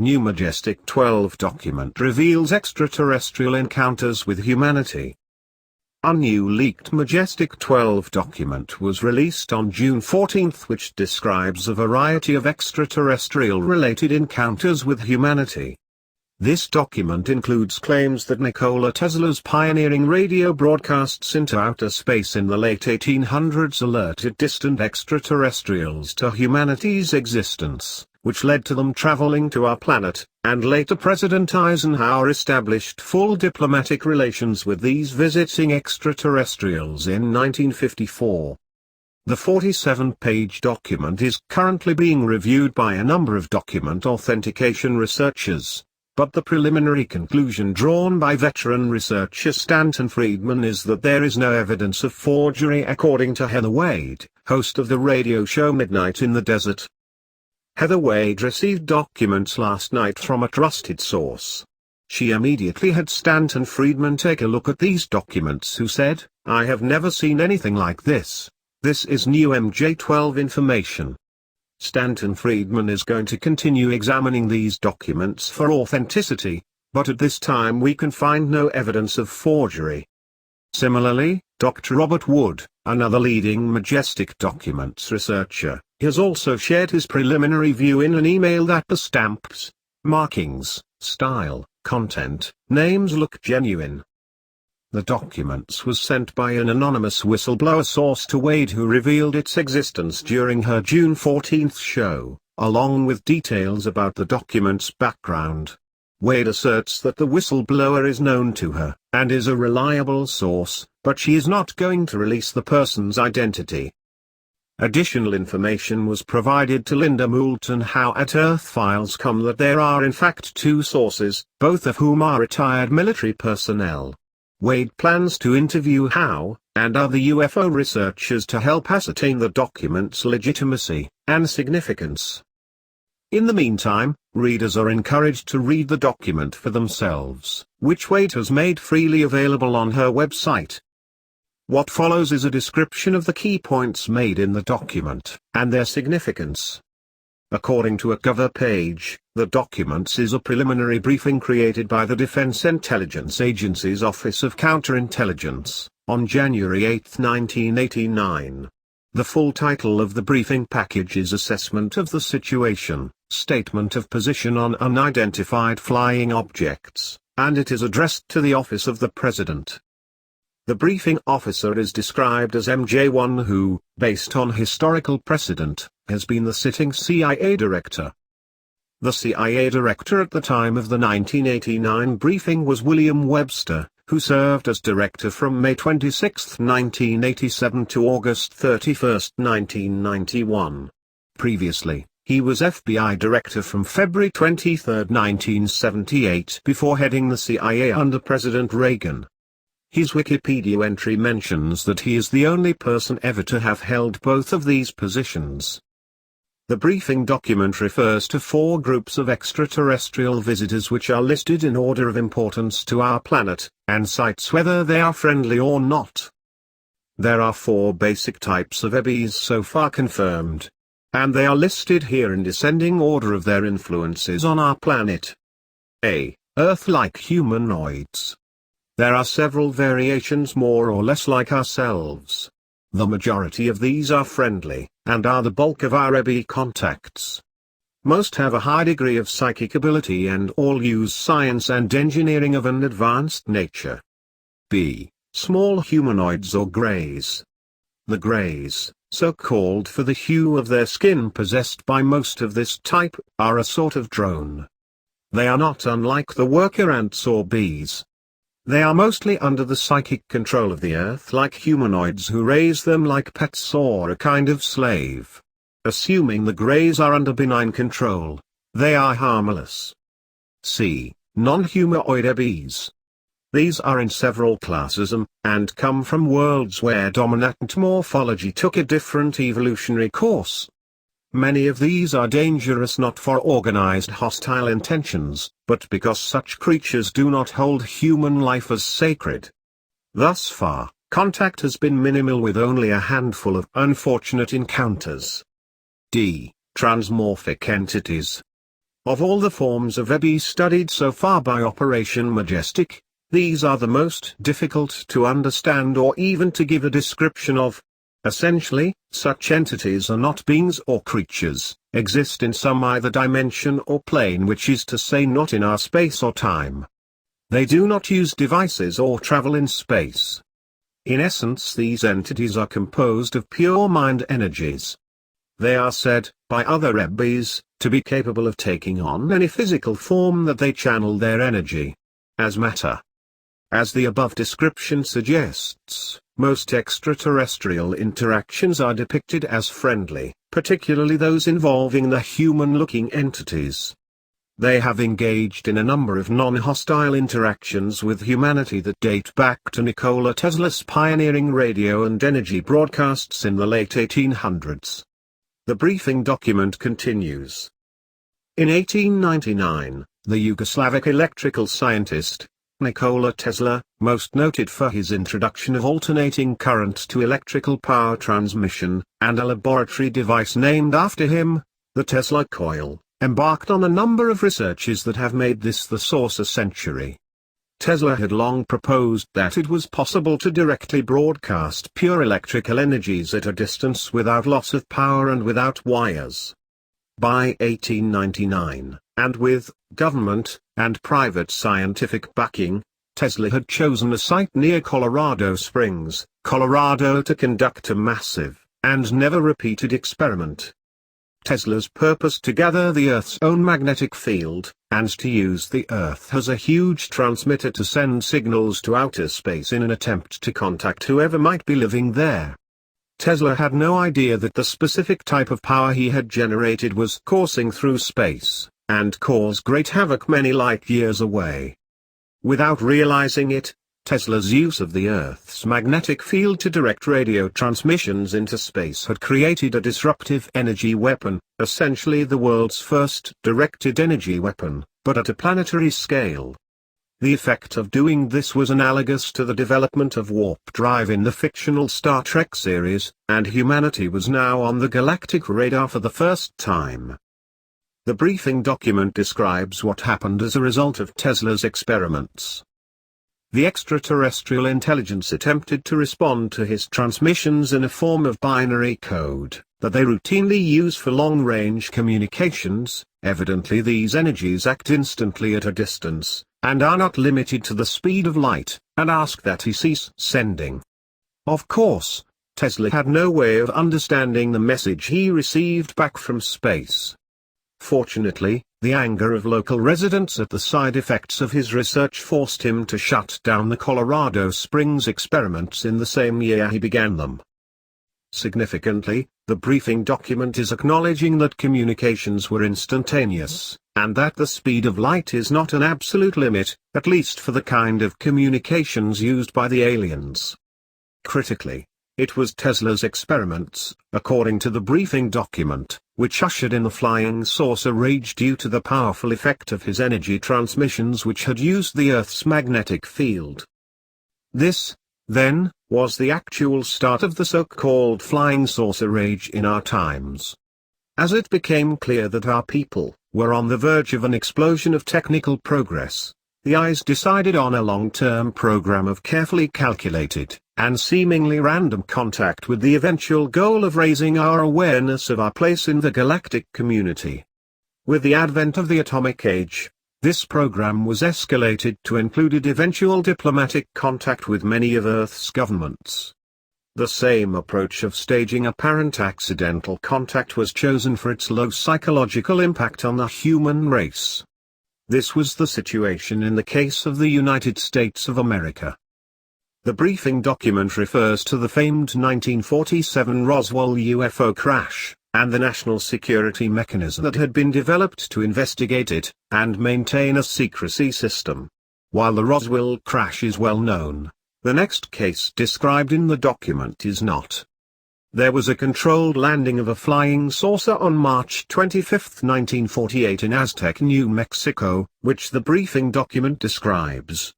new Majestic 12 document reveals extraterrestrial encounters with humanity. A new leaked Majestic 12 document was released on June 14, which describes a variety of extraterrestrial-related encounters with humanity. This document includes claims that Nikola Tesla's pioneering radio broadcasts into outer space in the late 1800s alerted distant extraterrestrials to humanity's existence, which led to them traveling to our planet, and later President Eisenhower established full diplomatic relations with these visiting extraterrestrials in 1954. The 47-page document is currently being reviewed by a number of document authentication researchers. But the preliminary conclusion drawn by veteran researcher Stanton Friedman is that there is no evidence of forgery, according to Heather Wade, host of the radio show Midnight in the Desert. Heather Wade received documents last night from a trusted source. She immediately had Stanton Friedman take a look at these documents, who said, "I have never seen anything like this. This is new MJ-12 information." Stanton Friedman is going to continue examining these documents for authenticity, but at this time we can find no evidence of forgery. Similarly, Dr. Robert Wood, another leading Majestic documents researcher, has also shared his preliminary view in an email that the stamps, markings, style, content, names look genuine. The documents was sent by an anonymous whistleblower source to Wade, who revealed its existence during her June 14 show, along with details about the document's background. Wade asserts that the whistleblower is known to her, and is a reliable source, but she is not going to release the person's identity. Additional information was provided to Linda Moulton Howe at EarthFiles.com that there are in fact two sources, both of whom are retired military personnel. Wade plans to interview Howe, and other UFO researchers to help ascertain the document's legitimacy and significance. In the meantime, readers are encouraged to read the document for themselves, which Wade has made freely available on her website. What follows is a description of the key points made in the document, and their significance. According to a cover page, the documents is a preliminary briefing created by the Defense Intelligence Agency's Office of Counterintelligence, on January 8, 1989. The full title of the briefing package is Assessment of the Situation, Statement of Position on Unidentified Flying Objects, and it is addressed to the Office of the President. The briefing officer is described as MJ1, who, based on historical precedent, has been the sitting CIA director. The CIA director at the time of the 1989 briefing was William Webster, who served as director from May 26, 1987 to August 31, 1991. Previously, he was FBI director from February 23, 1978, before heading the CIA under President Reagan. His Wikipedia entry mentions that he is the only person ever to have held both of these positions. The briefing document refers to 4 groups of extraterrestrial visitors which are listed in order of importance to our planet, and cites whether they are friendly or not. There are 4 basic types of EBIs so far confirmed, and they are listed here in descending order of their influences on our planet. A. Earth-like humanoids. There are several variations more or less like ourselves. The majority of these are friendly, and are the bulk of our EBI contacts. Most have a high degree of psychic ability and all use science and engineering of an advanced nature. B. Small humanoids or greys. The greys, so called for the hue of their skin possessed by most of this type, are a sort of drone. They are not unlike the worker ants or bees. They are mostly under the psychic control of the Earth-like humanoids who raise them like pets or a kind of slave. Assuming the greys are under benign control, they are harmless. C. Non-humanoid EBIs. These are in several classes and come from worlds where dominant morphology took a different evolutionary course. Many of these are dangerous not for organized hostile intentions, but because such creatures do not hold human life as sacred. Thus far, contact has been minimal with only a handful of unfortunate encounters. D. Transmorphic entities. Of all the forms of EBI studied so far by Operation Majestic, these are the most difficult to understand or even to give a description of. Essentially, such entities are not beings or creatures, exist in some either dimension or plane, which is to say not in our space or time. They do not use devices or travel in space. In essence, these entities are composed of pure mind energies. They are said, by other EBIs, to be capable of taking on any physical form that they channel their energy as matter. As the above description suggests, most extraterrestrial interactions are depicted as friendly, particularly those involving the human-looking entities. They have engaged in a number of non-hostile interactions with humanity that date back to Nikola Tesla's pioneering radio and energy broadcasts in the late 1800s. The briefing document continues. In 1899, the Yugoslavic electrical scientist, Nikola Tesla, most noted for his introduction of alternating current to electrical power transmission, and a laboratory device named after him, the Tesla coil, embarked on a number of researches that have made this the source a century. Tesla had long proposed that it was possible to directly broadcast pure electrical energies at a distance without loss of power and without wires. By 1899, and with government and private scientific backing, Tesla had chosen a site near Colorado Springs, Colorado to conduct a massive, and never repeated experiment. Tesla's purpose to gather the Earth's own magnetic field, and to use the Earth as a huge transmitter to send signals to outer space in an attempt to contact whoever might be living there. Tesla had no idea that the specific type of power he had generated was coursing through space, and cause great havoc many light years away. Without realizing it, Tesla's use of the Earth's magnetic field to direct radio transmissions into space had created a disruptive energy weapon, essentially the world's first directed energy weapon, but at a planetary scale. The effect of doing this was analogous to the development of warp drive in the fictional Star Trek series, and humanity was now on the galactic radar for the first time. The briefing document describes what happened as a result of Tesla's experiments. The extraterrestrial intelligence attempted to respond to his transmissions in a form of binary code that they routinely use for long-range communications. Evidently these energies act instantly at a distance, and are not limited to the speed of light, and ask that he cease sending. Of course, Tesla had no way of understanding the message he received back from space. Fortunately, the anger of local residents at the side effects of his research forced him to shut down the Colorado Springs experiments in the same year he began them. Significantly, the briefing document is acknowledging that communications were instantaneous, and that the speed of light is not an absolute limit, at least for the kind of communications used by the aliens. Critically, it was Tesla's experiments, according to the briefing document, which ushered in the flying saucer age due to the powerful effect of his energy transmissions which had used the Earth's magnetic field. This, then, was the actual start of the so-called flying saucer age in our times. As it became clear that our people were on the verge of an explosion of technical progress, the eyes decided on a long-term program of carefully calculated, and seemingly random contact with the eventual goal of raising our awareness of our place in the galactic community. With the advent of the atomic age, this program was escalated to include eventual diplomatic contact with many of Earth's governments. The same approach of staging apparent accidental contact was chosen for its low psychological impact on the human race. This was the situation in the case of the United States of America. The briefing document refers to the famed 1947 Roswell UFO crash, and the national security mechanism that had been developed to investigate it, and maintain a secrecy system. While the Roswell crash is well known, the next case described in the document is not. There was a controlled landing of a flying saucer on March 25, 1948 in Aztec, New Mexico, which the briefing document describes.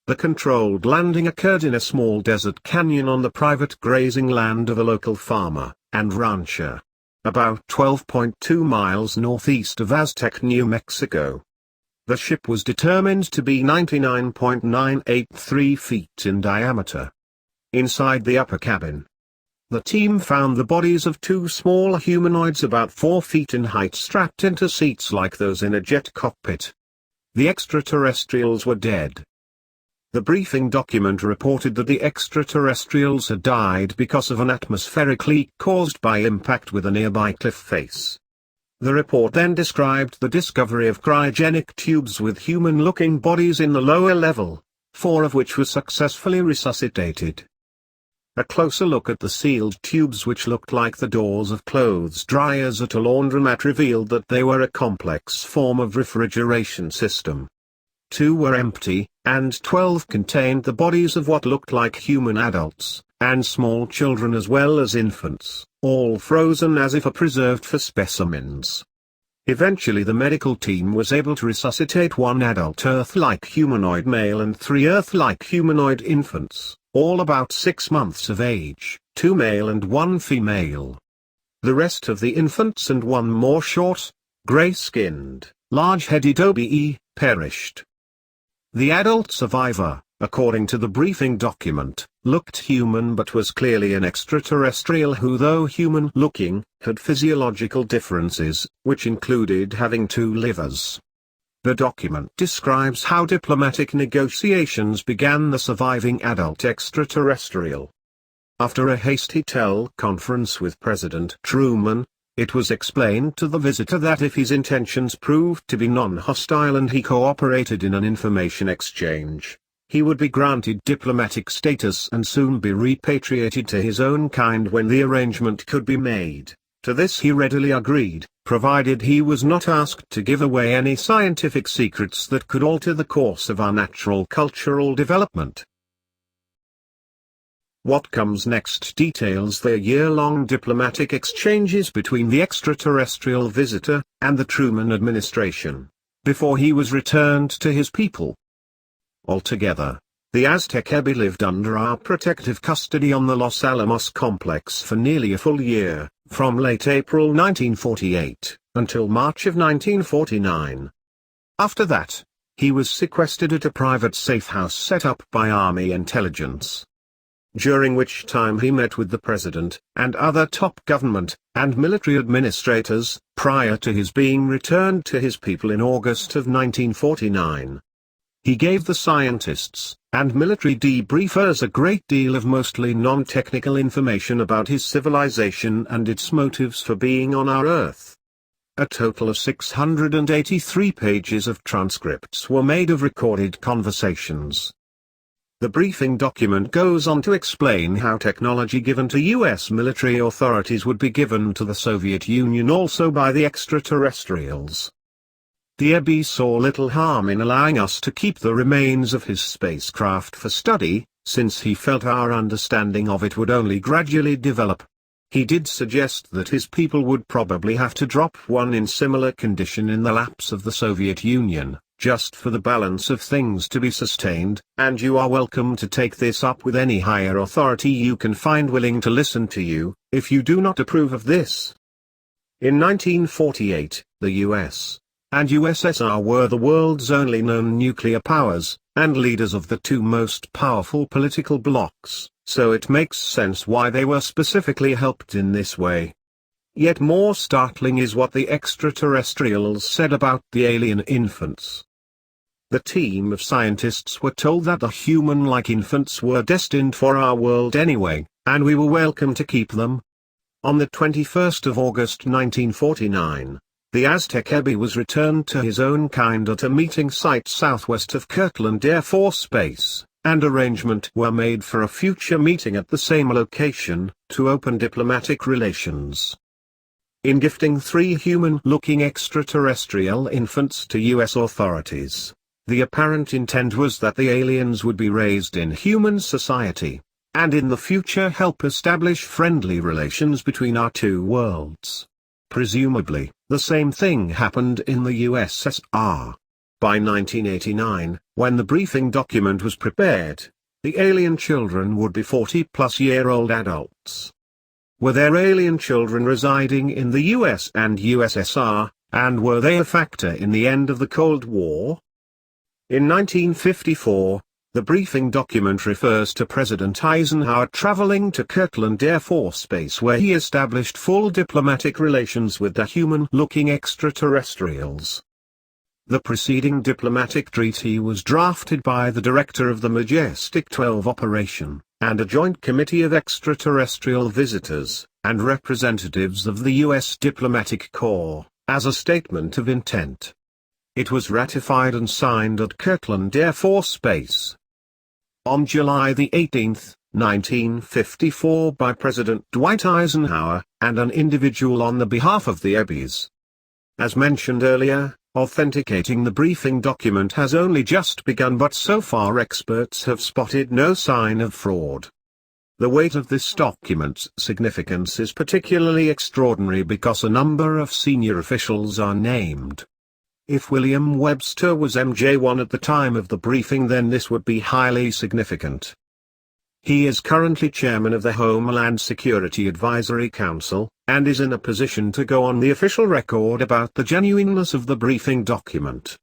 The controlled landing occurred in a small desert canyon on the private grazing land of a local farmer and rancher. about 12.2 miles northeast of Aztec, New Mexico. The ship was determined to be 99.983 feet in diameter. Inside the upper cabin, the team found the bodies of two small humanoids about 4 feet in height strapped into seats like those in a jet cockpit. The extraterrestrials were dead. The briefing document reported that the extraterrestrials had died because of an atmospheric leak caused by impact with a nearby cliff face. The report then described the discovery of cryogenic tubes with human-looking bodies in the lower level, 4 of which were successfully resuscitated. A closer look at the sealed tubes, which looked like the doors of clothes dryers at a laundromat, revealed that they were a complex form of refrigeration system. 2 were empty, and 12 contained the bodies of what looked like human adults, and small children as well as infants, all frozen as if preserved for specimens. Eventually the medical team was able to resuscitate 1 adult Earth-like humanoid male and 3 Earth-like humanoid infants, all about 6 months of age, 2 male and 1 female. The rest of the infants and 1 more short, gray-skinned, large-headed OBE, perished. The adult survivor, according to the briefing document, looked human but was clearly an extraterrestrial who, though human-looking, had physiological differences, which included having 2 livers. The document describes how diplomatic negotiations began the surviving adult extraterrestrial. After a hasty teleconference with President Truman, it was explained to the visitor that if his intentions proved to be non-hostile and he cooperated in an information exchange, he would be granted diplomatic status and soon be repatriated to his own kind when the arrangement could be made. To this he readily agreed, provided he was not asked to give away any scientific secrets that could alter the course of our natural cultural development. What comes next details the year-long diplomatic exchanges between the extraterrestrial visitor and the Truman administration, before he was returned to his people. Altogether, the Aztec Ebby lived under our protective custody on the Los Alamos complex for nearly a full year, from late April 1948, until March of 1949. After that, he was sequestered at a private safe house set up by Army intelligence, during which time he met with the President, and other top government and military administrators, prior to his being returned to his people in August of 1949. He gave the scientists and military debriefers a great deal of mostly non-technical information about his civilization and its motives for being on our Earth. A total of 683 pages of transcripts were made of recorded conversations. The briefing document goes on to explain how technology given to U.S. military authorities would be given to the Soviet Union also by the extraterrestrials. The Ebby saw little harm in allowing us to keep the remains of his spacecraft for study, since he felt our understanding of it would only gradually develop. He did suggest that his people would probably have to drop one in similar condition in the lapse of the Soviet Union, just for the balance of things to be sustained, and you are welcome to take this up with any higher authority you can find willing to listen to you, if you do not approve of this. In 1948, the US and USSR were the world's only known nuclear powers, and leaders of the 2 most powerful political blocs, so it makes sense why they were specifically helped in this way. Yet more startling is what the extraterrestrials said about the alien infants. The team of scientists were told that the human-like infants were destined for our world anyway, and we were welcome to keep them. On the 21st of August 1949, the Aztec Ebby was returned to his own kind at a meeting site southwest of Kirtland Air Force Base, and arrangements were made for a future meeting at the same location, to open diplomatic relations. In gifting 3 human-looking extraterrestrial infants to U.S. authorities, the apparent intent was that the aliens would be raised in human society, and in the future help establish friendly relations between our 2 worlds. Presumably, the same thing happened in the USSR. By 1989, when the briefing document was prepared, the alien children would be 40-plus-year-old adults. Were there alien children residing in the US and USSR, and were they a factor in the end of the Cold War? In 1954, the briefing document refers to President Eisenhower traveling to Kirtland Air Force Base where he established full diplomatic relations with the human-looking extraterrestrials. The preceding diplomatic treaty was drafted by the director of the Majestic 12 operation, and a joint committee of extraterrestrial visitors, and representatives of the U.S. Diplomatic Corps, as a statement of intent. It was ratified and signed at Kirtland Air Force Base on July 18, 1954 by President Dwight Eisenhower, and an individual on the behalf of the Ebbies. As mentioned earlier, authenticating the briefing document has only just begun, but so far experts have spotted no sign of fraud. The weight of this document's significance is particularly extraordinary because a number of senior officials are named. If William Webster was MJ1 at the time of the briefing, then this would be highly significant. He is currently chairman of the Homeland Security Advisory Council, and is in a position to go on the official record about the genuineness of the briefing document.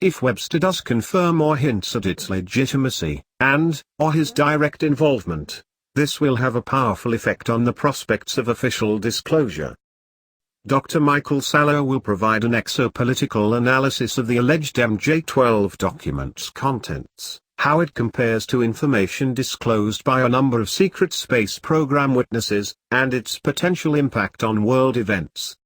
If Webster does confirm or hints at its legitimacy, or his direct involvement, this will have a powerful effect on the prospects of official disclosure. Dr. Michael Salo will provide an exopolitical analysis of the alleged MJ-12 document's contents, how it compares to information disclosed by a number of secret space program witnesses, and its potential impact on world events.